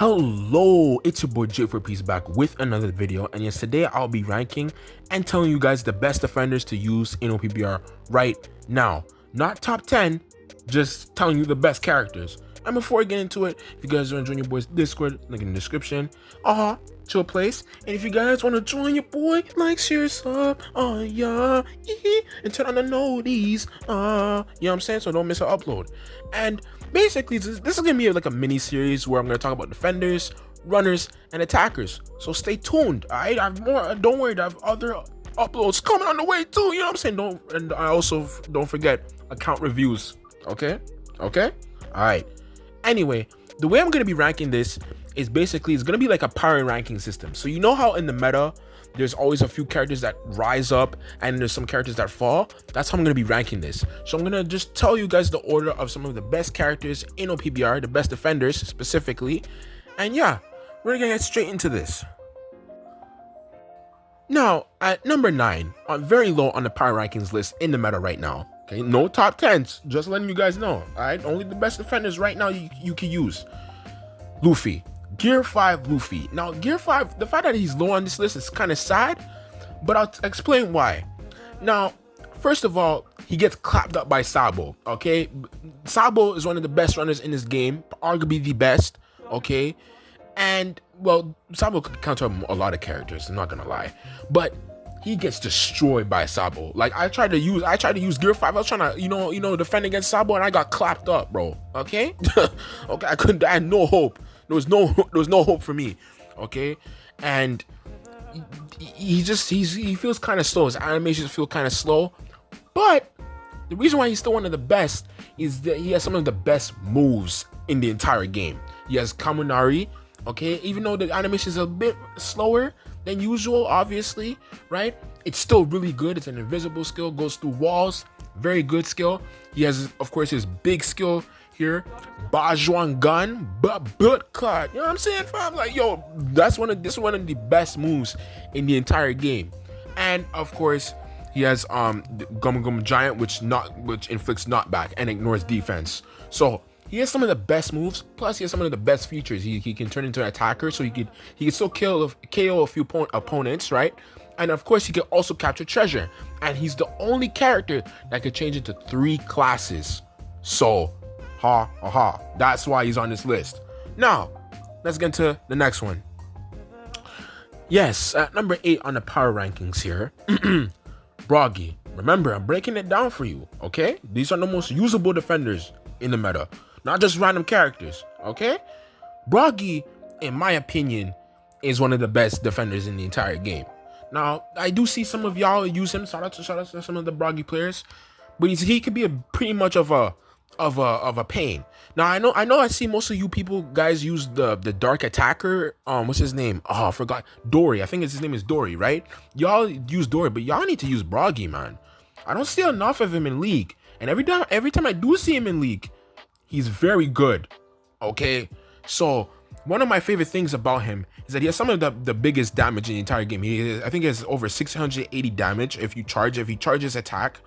Hello, it's your boy J4P's back with another video, and yes, today I'll be ranking and telling you guys the best defenders to use in OPBR right now. Not top 10, just telling you the best characters. And before I get into it, if you guys are enjoying your boy's Discord, link in the description, chill place. And if you guys want to join your boy, like, share, sub, yeah, and turn on the noties, you know what I'm saying, so don't miss an upload. And basically, this is gonna be like a mini series where I'm gonna talk about defenders, runners, and attackers. So stay tuned. Alright, I have more. Don't worry, I have other uploads coming on the way too. You know what I'm saying? And I also don't forget account reviews. Okay. Alright. Anyway, the way I'm gonna be ranking this is basically it's gonna be like a power ranking system. So you know how in the meta there's always a few characters that rise up and there's some characters that fall. That's how I'm going to be ranking this. So I'm going to just tell you guys the order of some of the best characters in OPBR, the best defenders specifically. And yeah, we're going to get straight into this. Now, at number 9, I'm very low on the power rankings list in the meta right now. Okay, no top 10s, just letting you guys know. Alright, only the best defenders right now you can use. Luffy. Gear 5 Luffy. Now, Gear 5, the fact that he's low on this list is kind of sad, but I'll explain why. Now, first of all, he gets clapped up by Sabo, okay? Sabo is one of the best runners in this game, arguably the best, okay? And, well, Sabo could counter a lot of characters, I'm not gonna lie. But he gets destroyed by Sabo. Like, I tried to use Gear 5, I was trying to, you know, defend against Sabo, and I got clapped up, bro, okay? Okay, I had no hope. There was no hope for me, okay? And he feels kind of slow. His animations feel kind of slow, but the reason why he's still one of the best is that he has some of the best moves in the entire game. He has Kamunari, okay? Even though the animation is a bit slower than usual, obviously, right? It's still really good. It's an invisible skill, goes through walls, very good skill. He has, of course, his big skill here, Bajuan gun, butt cut. You know what I'm saying, fam? Like, yo, this is one of the best moves in the entire game. And of course, he has Gum Gum Giant, which inflicts knockback and ignores defense. So he has some of the best moves. Plus, he has some of the best features. He can turn into an attacker, so he can still KO a few opponents, right? And of course, he can also capture treasure. And he's the only character that could change into 3 classes. So that's why he's on this list. Now, let's get into the next one. Yes, at number 8 on the power rankings here, Broggy. Remember, I'm breaking it down for you, okay? These are the most usable defenders in the meta, not just random characters, okay? Broggy, in my opinion, is one of the best defenders in the entire game. Now, I do see some of y'all use him. Shout out to some of the Broggy players, but he could be pretty much of a pain. Now I see most of you people guys use the dark attacker. What's his name? Oh, I forgot. Dory. I think his name is Dory, right? Y'all use Dory, but y'all need to use Broggy, man. I don't see enough of him in League, and every time I do see him in League, he's very good. Okay, so one of my favorite things about him is that he has some of the biggest damage in the entire game. I think he has over 680 damage if he charges attack.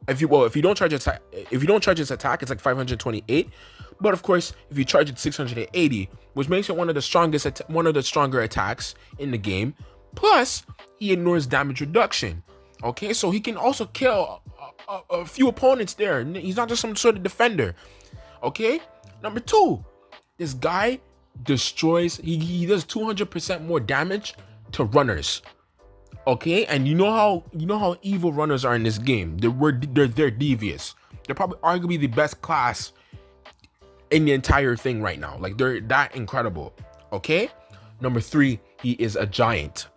If you don't charge his attack, it's like 528. But of course, if you charge it 680, which makes it one of the stronger attacks in the game. Plus, he ignores damage reduction. Okay, so he can also kill a few opponents there. He's not just some sort of defender. Okay, number 2, this guy destroys. He does 200% more damage to runners. Okay, and you know how evil runners are in this game. They're devious. They're probably arguably the best class in the entire thing right now. Like, they're that incredible. Okay, number 3, he is a giant.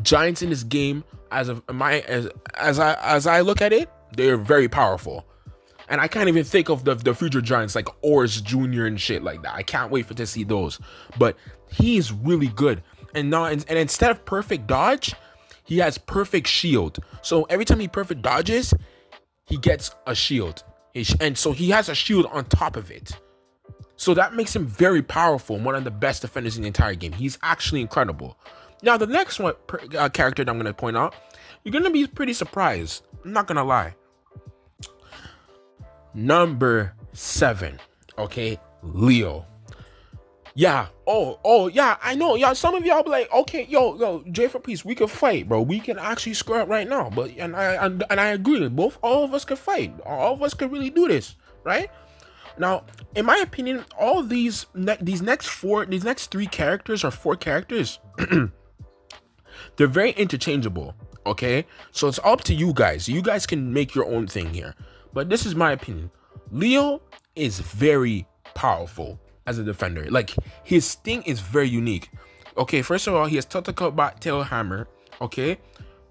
Giants in this game, as I look at it, they're very powerful. And I can't even think of the future giants like Ors Jr. and shit like that. I can't wait to see those. But he's really good. And instead of perfect dodge, he has perfect shield. So every time he perfect dodges, he gets a shield. And so he has a shield on top of it. So that makes him very powerful and one of the best defenders in the entire game. He's actually incredible. Now, the next one character that I'm going to point out, you're going to be pretty surprised. I'm not going to lie. Number 7, okay, Leo. Yeah. Oh, yeah. I know. Yeah. Some of y'all be like, okay, yo, J for peace. We can fight, bro. We can actually square up right now. But and I agree. All of us can fight. All of us can really do this, right? Now, in my opinion, all these next three characters or four characters, they're very interchangeable. Okay, so it's up to you guys. You guys can make your own thing here. But this is my opinion. Leo is very powerful as a defender. Like, his thing is very unique. Okay, first of all, he has Totaka Bat Tail Hammer. Okay,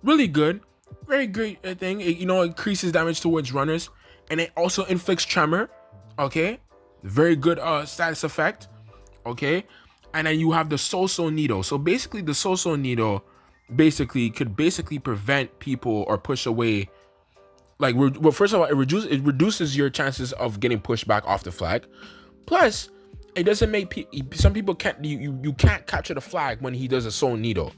really good, very great thing. It, increases damage towards runners, and it also inflicts tremor. Okay, very good status effect. Okay, and then you have the Soso Needle. So basically, the Soso Needle could prevent people or push away. Like, well, first of all, it reduces your chances of getting pushed back off the flag. Plus, it doesn't make some people can't you can't capture the flag when he does a Soul Needle.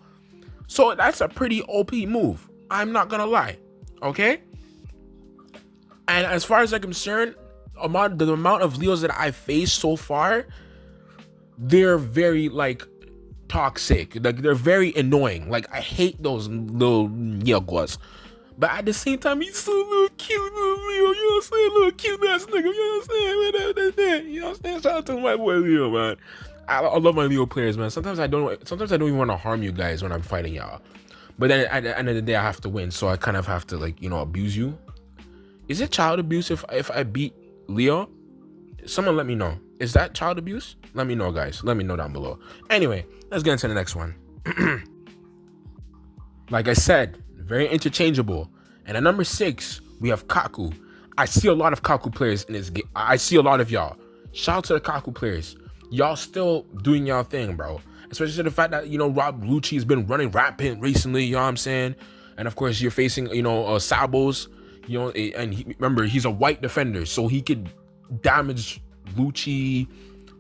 So that's a pretty OP move. I'm not gonna lie. Okay. And as far as I'm concerned, the amount of Leos that I've faced so far, they're very like toxic. Like, they're very annoying. Like, I hate those little Yaguas. But at the same time, he's so little cute, little Leo. You know what I'm saying? Little cute ass nigga. You know what I'm saying? You know what I'm saying? Shout out to my boy Leo, man. I love my Leo players, man. Sometimes I don't even want to harm you guys when I'm fighting y'all. But then at the end of the day, I have to win. So I kind of have to, like, abuse you. Is it child abuse if I beat Leo? Someone let me know. Is that child abuse? Let me know, guys. Let me know down below. Anyway, let's get into the next one. Like I said, very interchangeable. And at number 6, we have Kaku. I see a lot of Kaku players in this game. I see a lot of y'all. Shout out to the Kaku players. Y'all still doing y'all thing, bro. Especially the fact that, Rob Lucci has been running rampant recently, you know what I'm saying? And of course, you're facing, Sabos, and remember, he's a white defender, so he could damage Lucci,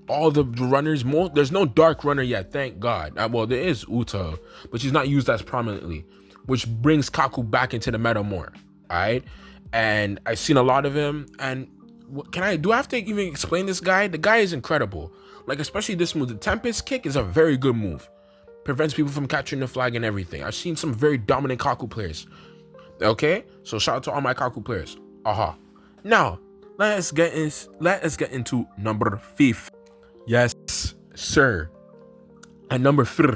all the runners. There's no dark runner yet, thank God. Well, there is Uta, but she's not used as prominently, which brings Kaku back into the meta more. All right, and I've seen a lot of him. And do I have to even explain this guy? The guy is incredible. Like, especially this move, the Tempest Kick is a very good move. Prevents people from capturing the flag and everything. I've seen some very dominant Kaku players. Okay, so shout out to all my Kaku players. Now let's get into number 5. Yes, sir. At number 3,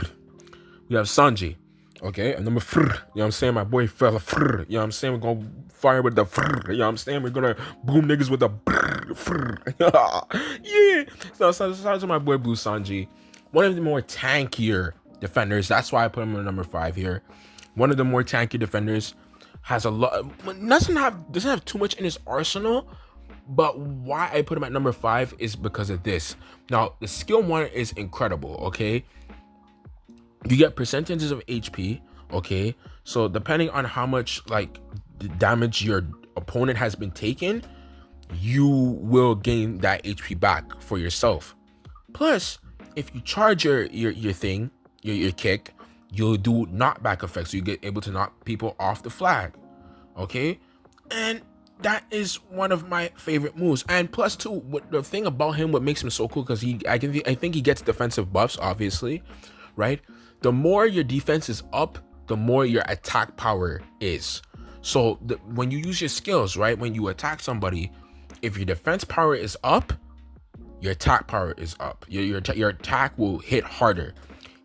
we have Sanji. Okay, and number 3, you know what I'm saying? My boy fella, you know what I'm saying? We're gonna fire with the, you know what I'm saying? We're gonna boom niggas with the, yeah. So shout out to my boy Blue Sanji. One of the more tankier defenders. That's why I put him at number 5 here. One of the more tanky defenders. Has a lot, doesn't have too much in his arsenal. But why I put him at number 5 is because of this. Now, the skill 1 is incredible, okay? You get percentages of HP, okay? So depending on how much, like, the damage your opponent has been taken, you will gain that HP back for yourself. Plus, if you charge your thing, your kick, you'll do knockback effects. So you get able to knock people off the flag, okay? And that is one of my favorite moves. And plus, too, the thing about him, what makes him so cool, because I think he gets defensive buffs, obviously, right? The more your defense is up, the more your attack power is. So when you use your skills, right, when you attack somebody, if your defense power is up, your attack power is up. Your attack will hit harder.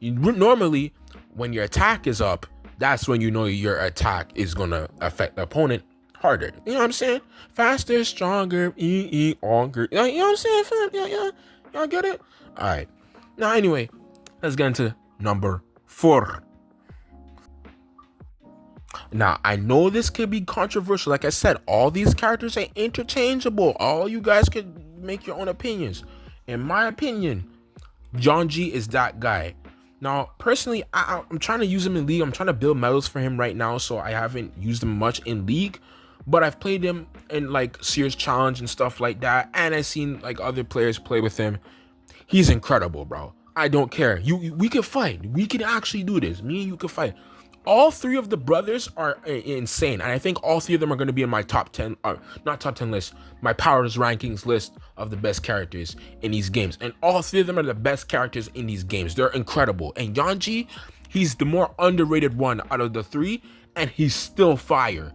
Normally, when your attack is up, that's when you know your attack is gonna affect the opponent harder. You know what I'm saying? Faster, stronger, longer. You know what I'm saying? Yeah. Y'all get it? All right. Now, anyway, let's get into number 4. Now, I know this could be controversial. Like I said, all these characters are interchangeable. All you guys could make your own opinions. In my opinion, John G is that guy. Now, personally, I'm trying to use him in League. I'm trying to build medals for him right now, so I haven't used him much in League. But I've played him in, like, Sears Challenge and stuff like that, and I've seen, like, other players play with him. He's incredible, bro. I don't care. We can fight. We can actually do this. Me and you can fight. all three of the brothers are insane, and I think all three of them are going to be in my top 10, or not top 10 list, my powers rankings list of the best characters in these games. And all three of them are the best characters in these games. They're incredible. And Yanji, he's the more underrated one out of the three, and he's still fire.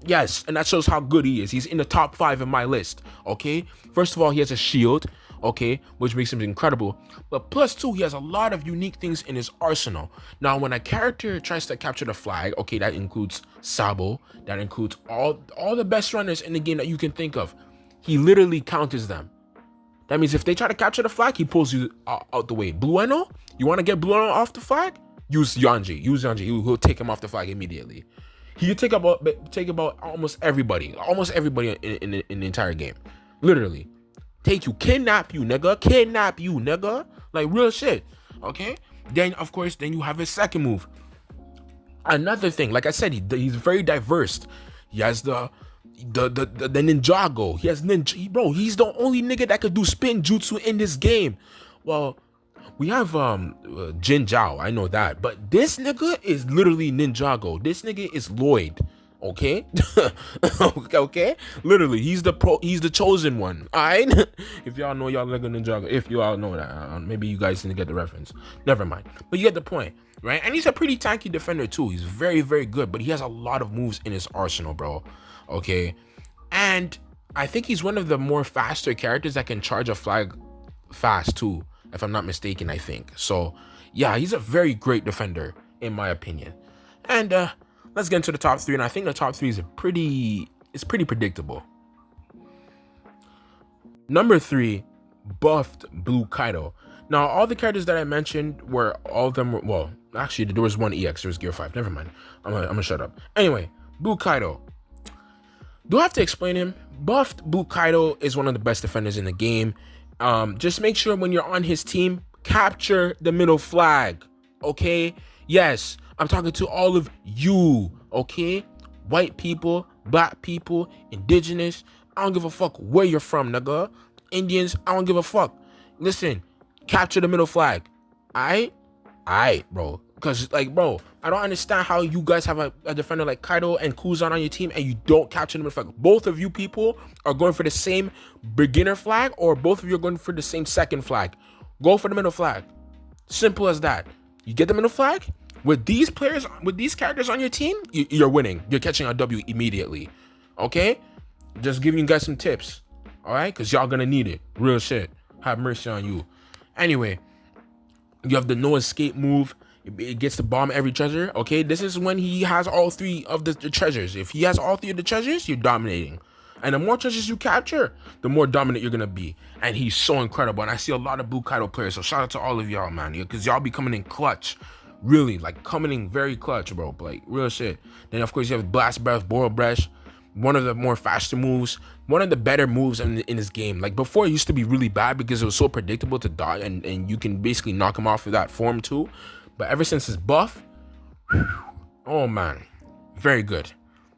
Yes, and that shows how good he is. He's in the top 5 in my list, okay? First of all, he has a shield, okay, which makes him incredible. But plus 2, he has a lot of unique things in his arsenal. Now, when a character tries to capture the flag, okay, that includes Sabo, that includes all the best runners in the game that you can think of. He literally counters them. That means if they try to capture the flag, he pulls you out the way. Blue Eno, you want to get Blue Eno off the flag? Use Yanji. He'll take him off the flag immediately. He can take about almost everybody in the entire game. Literally. Kidnap you, nigga. Like real shit. Okay? Then, of course, you have his second move. Another thing, like I said, he's very diverse. He has the Ninjago. He has bro, he's the only nigga that could do spin jutsu in this game. Well, we have Jin Zhao, I know that, but this nigga is literally Ninjago. This nigga is Lloyd, okay? Okay? Literally, he's the chosen one. Alright? If y'all know y'all nigga Ninjago, if you all know that, maybe you guys didn't get the reference. Never mind. But you get the point, right? And he's a pretty tanky defender too. He's very, very good, but he has a lot of moves in his arsenal, bro. Okay? And I think he's one of the more faster characters that can charge a flag fast too, if I'm not mistaken, I think. So, yeah, he's a very great defender, in my opinion. And let's get into the top 3. And I think the top 3 is pretty predictable. Number 3, buffed Bukaido. Now, all the characters that I mentioned well, actually, there was one EX. There was Gear 5. Never mind. I'm gonna shut up. Anyway, Bukaido. Do I have to explain him? Buffed Bukaido is one of the best defenders in the game. Just make sure when you're on his team, capture the middle flag, okay? Yes, I'm talking to all of you, okay? White people, black people, indigenous, I don't give a fuck where you're from, nigga. Indians, I don't give a fuck. Listen, capture the middle flag, alright, bro. Because, like, bro, I don't understand how you guys have a defender like Kaido and Kuzan on your team and you don't capture the middle flag. Both of you people are going for the same beginner flag, or both of you are going for the same second flag. Go for the middle flag. Simple as that. You get the middle flag, with these characters on your team, you're winning. You're catching a W immediately. Okay? Just giving you guys some tips. Alright? Because y'all gonna need it. Real shit. Have mercy on you. Anyway, you have the no escape move. It gets to bomb every treasure. Okay, this is when he has all 3 of the treasures. If he has all 3 of the treasures, you're dominating. And the more treasures you capture, the more dominant you're gonna be. And he's so incredible. And I see a lot of Bukaido players, so shout out to all of y'all, man, because y'all be coming in clutch. Really, like coming in very clutch, bro. Like real shit. Then of course you have Blast Breath, Boral Breath, one of the more faster moves, one of the better moves in this game. Like before, it used to be really bad because it was so predictable to dodge, and you can basically knock him off with that form too. But ever since his buff, oh man, very good.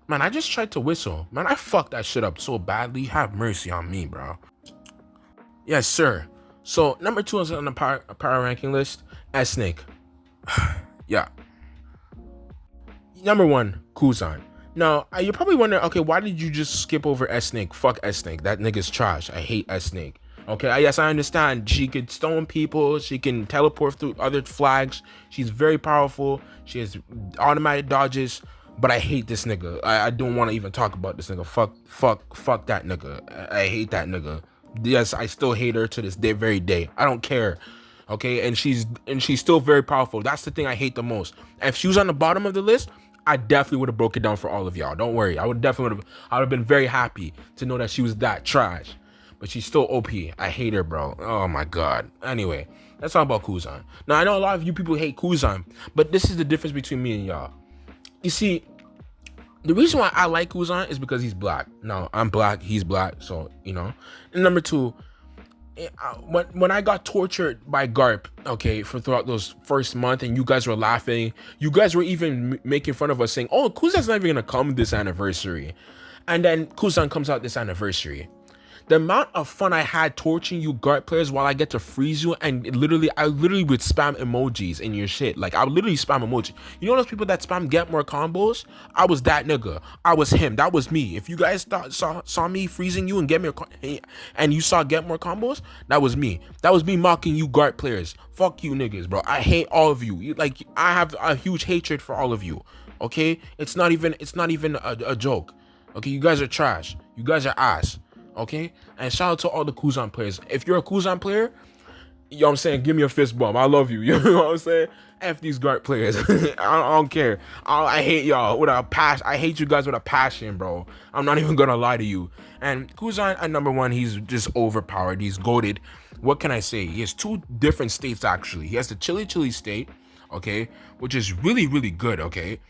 Man, I just tried to whistle. Man, I fucked that shit up so badly. Have mercy on me, bro. Yes, sir. So number 2 is on the power ranking list. S-Snake. Yeah. Number 1, Kuzan. Now, you're probably wondering, okay, why did you just skip over S-Snake? Fuck S-Snake. That nigga's trash. I hate S-Snake. Okay, yes, I understand. She could stone people. She can teleport through other flags. She's very powerful. She has automatic dodges. But I hate this nigga. I don't want to even talk about this nigga. Fuck that nigga. I hate that nigga. Yes, I still hate her to this very day. I don't care. Okay, and she's still very powerful. That's the thing I hate the most. If she was on the bottom of the list, I definitely would have broke it down for all of y'all. Don't worry. I would have been very happy to know that she was that trash. But she's still OP. I hate her, bro. Oh my god. Anyway, let's talk about Kuzan. Now, I know a lot of you people hate Kuzan, but this is the difference between me and y'all. You see, the reason why I like Kuzan is because he's black. Now, I'm black, he's black, so, you know. And number 2, when I got tortured by Garp, okay, for throughout those first month, and you guys were laughing, you guys were even making fun of us saying, oh, Kuzan's not even gonna come this anniversary. And then Kuzan comes out this anniversary. The amount of fun I had torching you guard players while I get to freeze you, and I literally would spam emojis in your shit. Like, I would literally spam emoji. You know those people that spam get more combos? I was that nigga. I was him. That was me. If you guys saw me freezing you and get more, and you saw get more combos, that was me. That was me mocking you guard players. Fuck you niggas, bro. I hate all of you. Like, I have a huge hatred for all of you. Okay? It's not even a joke. Okay? You guys are trash. You guys are ass. Okay? And shout out to all the Kuzan players. If you're a Kuzan player, you know what I'm saying, give me a fist bump. I love you. You know what I'm saying? F these guard players. I don't care. I hate y'all with a passion. I hate you guys with a passion, bro. I'm not even gonna lie to you. And Kuzan at number 1, he's just overpowered. He's goated. What can I say? He has 2 different states, actually. He has the Chili state, okay, which is really, really good, okay?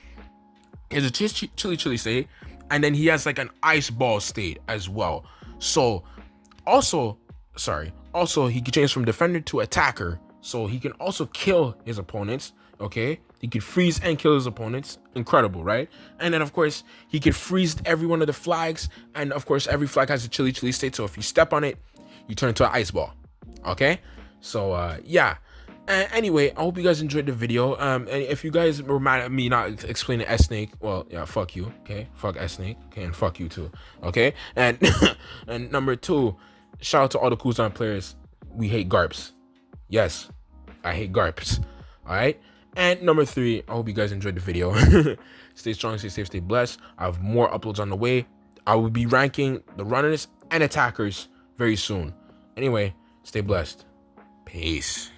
He has a Chili state, and then he has like an ice ball state as well. So, also, he can change from defender to attacker. So he can also kill his opponents, okay? He can freeze and kill his opponents. Incredible, right? And then, of course, he can freeze every one of the flags. And, of course, every flag has a Chili state. So if you step on it, you turn into an ice ball, okay? So, yeah. Anyway, I hope you guys enjoyed the video. And if you guys were mad at me not explaining S-Snake, well, yeah, fuck you, okay? Fuck S-Snake, okay? And fuck you too, okay? And and number 2, shout out to all the Kuzan players. We hate GARPs. Yes, I hate GARPs, all right? And number 3, I hope you guys enjoyed the video. Stay strong, stay safe, stay blessed. I have more uploads on the way. I will be ranking the runners and attackers very soon. Anyway, stay blessed. Peace.